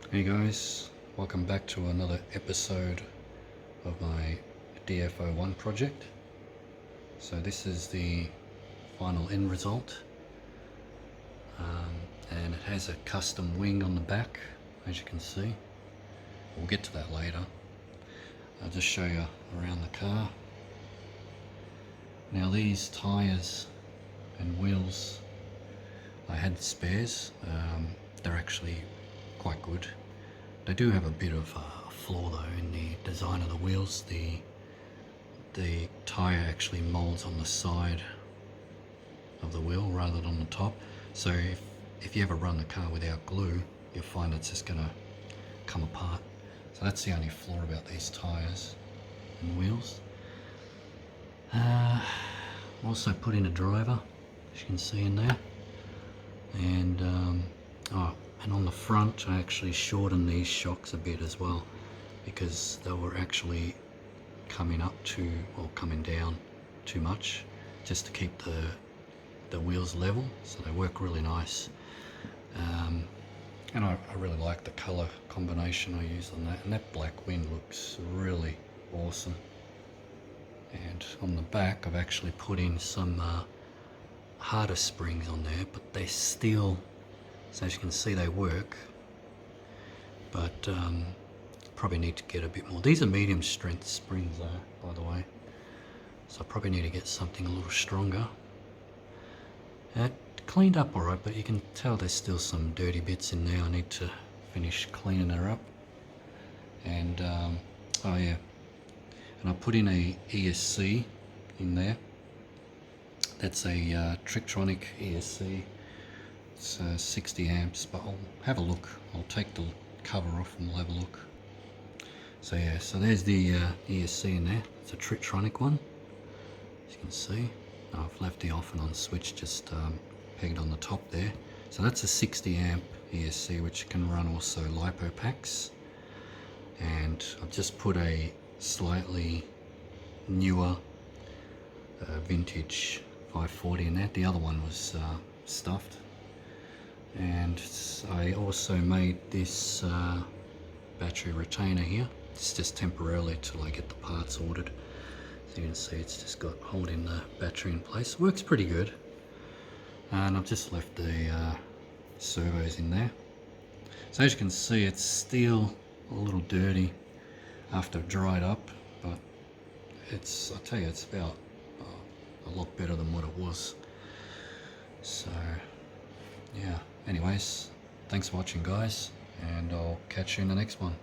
Hey guys, welcome back to another episode of my DF-01 project. So this is the final end result, and it has a custom wing on the back, as you can see. We'll get to that later. I'll just show you around the car. Now these tyres and wheels, I had spares. They're actually quite good. They do have a bit of a flaw though in the design of the wheels. The tyre actually molds on the side of the wheel rather than on the top. So if you ever run the car without glue, you'll find it's just going to come apart. So that's the only flaw about these tyres and wheels. Also put in a driver, as you can see in there. And and on the front I actually shortened these shocks a bit as well, because they were actually coming up to, or coming down too much, just to keep the wheels level. So they work really nice. And I really like the colour combination I used on that, and that black wing looks really awesome. And on the back I've actually put in some harder springs on there, but they're steel, so as you can see they work, but probably need to get a bit more. These are medium strength springs though, by the way, so I probably need to get something a little stronger. It cleaned up alright, but you can tell there's still some dirty bits in there. I need to finish cleaning her up. And oh yeah, and I put in a ESC in there. That's a Trictronic ESC. It's 60 amps, but I'll have a look. I'll take the cover off and we'll have a look. So yeah, so there's the ESC in there. It's a Trictronic one, as you can see. I've left the off and on switch just pegged on the top there. So that's a 60 amp ESC, which can run also LiPo packs. And I've just put a slightly newer vintage 540 in there. The other one was stuffed. And I also made this battery retainer here. It's just temporarily till I get the parts ordered. So you can see it's just got holding the battery in place. Works pretty good. And I've just left the servos in there. So as you can see, it's still a little dirty after it dried up, but it's, I tell you, it's about a lot better than what it was. So yeah, anyways, thanks for watching guys, and I'll catch you in the next one.